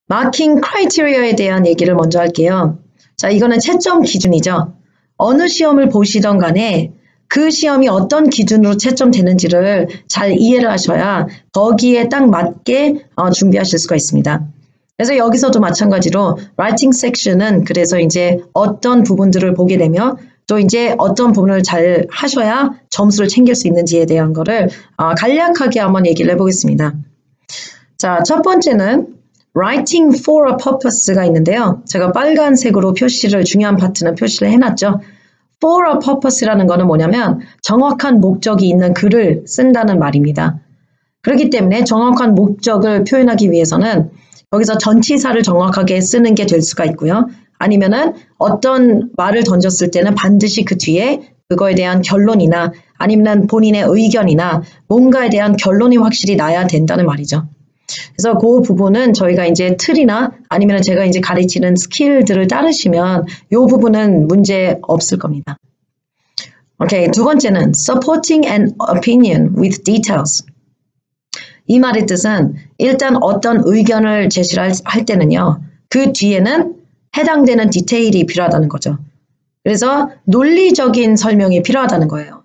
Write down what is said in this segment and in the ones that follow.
마킹 크라이테리어에 대한 얘기를 먼저 할게요. 자, 이거는 채점 기준이죠. 어느 시험을 보시던 간에 그 시험이 어떤 기준으로 채점되는지를 잘 이해를 하셔야 거기에 딱 맞게 준비하실 수가 있습니다. 그래서 여기서도 마찬가지로 writing section은 그래서 이제 어떤 부분들을 보게 되며 또 이제 어떤 부분을 잘 하셔야 점수를 챙길 수 있는지에 대한 거를 간략하게 한번 얘기를 해보겠습니다. 자, 첫 번째는 writing for a purpose가 있는데요. 제가 빨간색으로 중요한 파트는 표시를 해놨죠. for a purpose라는 거는 뭐냐면 정확한 목적이 있는 글을 쓴다는 말입니다. 그렇기 때문에 정확한 목적을 표현하기 위해서는 여기서 전치사를 정확하게 쓰는 게 될 수가 있고요. 아니면은 어떤 말을 던졌을 때는 반드시 그 뒤에 그거에 대한 결론이나 아니면 본인의 의견이나 뭔가에 대한 결론이 확실히 나야 된다는 말이죠. 그래서 그 부분은 저희가 이제 틀이나 아니면 제가 이제 가르치는 스킬들을 따르시면 이 부분은 문제 없을 겁니다. 오케이, 두 번째는 supporting an opinion with details. 이 말의 뜻은 일단 어떤 의견을 제시를 할 때는요. 그 뒤에는 해당되는 디테일이 필요하다는 거죠. 그래서 논리적인 설명이 필요하다는 거예요.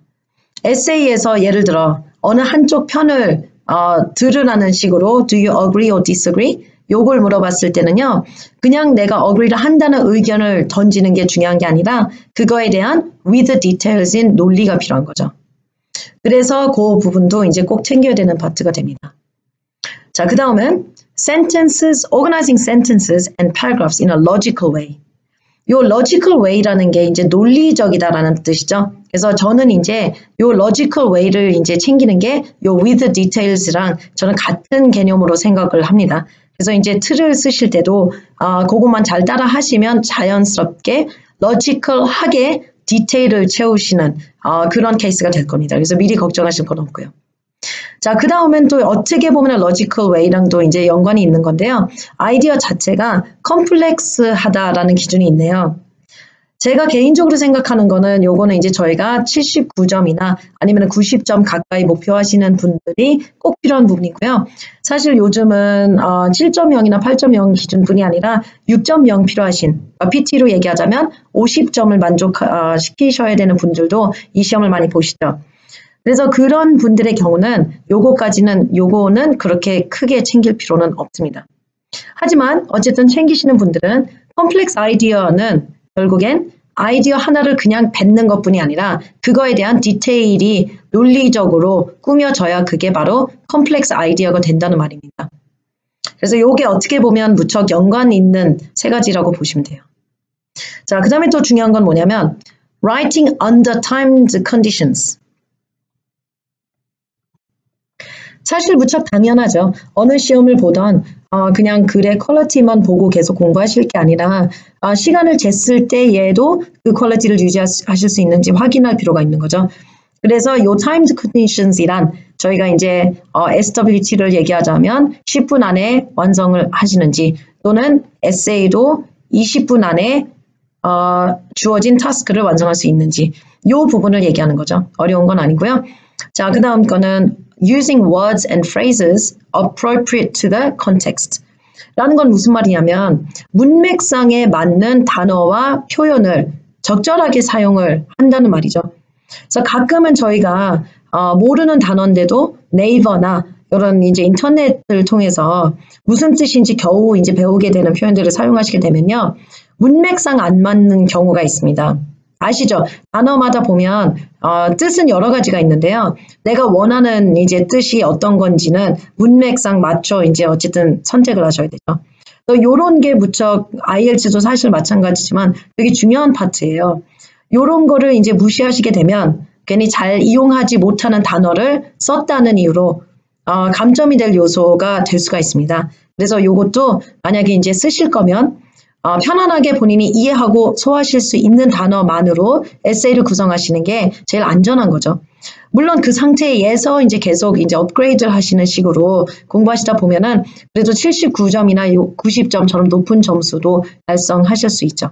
에세이에서 예를 들어 어느 한쪽 편을 들으라는 식으로 do you agree or disagree? 요걸 물어봤을 때는요. 그냥 내가 agree를 한다는 의견을 던지는 게 중요한 게 아니라 그거에 대한 with details인 논리가 필요한 거죠. 그래서 그 부분도 이제 꼭 챙겨야 되는 파트가 됩니다. 자, 그 다음은 organizing sentences and paragraphs in a logical way. 요 logical way라는 게 이제 논리적이다라는 뜻이죠. 그래서 저는 이제 요 logical way를 이제 챙기는 게 요 with details랑 저는 같은 개념으로 생각을 합니다. 그래서 이제 틀을 쓰실 때도 그것만 잘 따라 하시면 자연스럽게 logical하게 디테일을 채우시는 그런 케이스가 될 겁니다. 그래서 미리 걱정하실 건 없고요. 자, 그 다음엔 또 어떻게 보면 logical way랑도 이제 연관이 있는 건데요. 아이디어 자체가 컴플렉스하다라는 기준이 있네요. 제가 개인적으로 생각하는 거는 요거는 이제 저희가 79점이나 아니면 90점 가까이 목표하시는 분들이 꼭 필요한 부분이고요. 사실 요즘은 7.0이나 8.0 기준뿐이 아니라 6.0 필요하신 PT로 얘기하자면 50점을 만족시키셔야 되는 분들도 이 시험을 많이 보시죠. 그래서 그런 분들의 경우는 요거는 그렇게 크게 챙길 필요는 없습니다. 하지만 어쨌든 챙기시는 분들은 컴플렉스 아이디어는 결국엔 아이디어 하나를 그냥 뱉는 것뿐이 아니라 그거에 대한 디테일이 논리적으로 꾸며져야 그게 바로 컴플렉스 아이디어가 된다는 말입니다. 그래서 이게 어떻게 보면 무척 연관 있는 세 가지라고 보시면 돼요. 자, 그 다음에 또 중요한 건 뭐냐면 writing under timed conditions. 사실 무척 당연하죠. 어느 시험을 보던 그냥 글의 퀄리티만 보고 계속 공부하실 게 아니라 시간을 쟀을 때에도 그 퀄리티를 유지하실 수 있는지 확인할 필요가 있는 거죠. 그래서 요 timed conditions이란 저희가 이제 SWT를 얘기하자면 10분 안에 완성을 하시는지 또는 에세이도 20분 안에 주어진 타스크를 완성할 수 있는지 요 부분을 얘기하는 거죠. 어려운 건 아니고요. 자, 그 다음 거는 using words and phrases appropriate to the context. 라는 건 무슨 말이냐면 문맥상에 맞는 단어와 표현을 적절하게 사용을 한다는 말이죠. 그래서 가끔은 저희가 모르는 단어인데도 네이버나 이런 이제 인터넷을 통해서 무슨 뜻인지 겨우 이제 배우게 되는 표현들을 사용하시게 되면요. 문맥상 안 맞는 경우가 있습니다. 아시죠? 단어마다 보면 뜻은 여러 가지가 있는데요. 내가 원하는 이제 뜻이 어떤 건지는 문맥상 맞춰 이제 어쨌든 선택을 하셔야 되죠. 또 요런 게 무척 IELTS도 사실 마찬가지지만 되게 중요한 파트예요. 요런 거를 이제 무시하시게 되면 괜히 잘 이용하지 못하는 단어를 썼다는 이유로 감점이 될 요소가 될 수가 있습니다. 그래서 요것도 만약에 이제 쓰실 거면 편안하게 본인이 이해하고 소화하실 수 있는 단어만으로 에세이를 구성하시는 게 제일 안전한 거죠. 물론 그 상태에서 이제 계속 이제 업그레이드를 하시는 식으로 공부하시다 보면은 그래도 79점이나 90점처럼 높은 점수도 달성하실 수 있죠.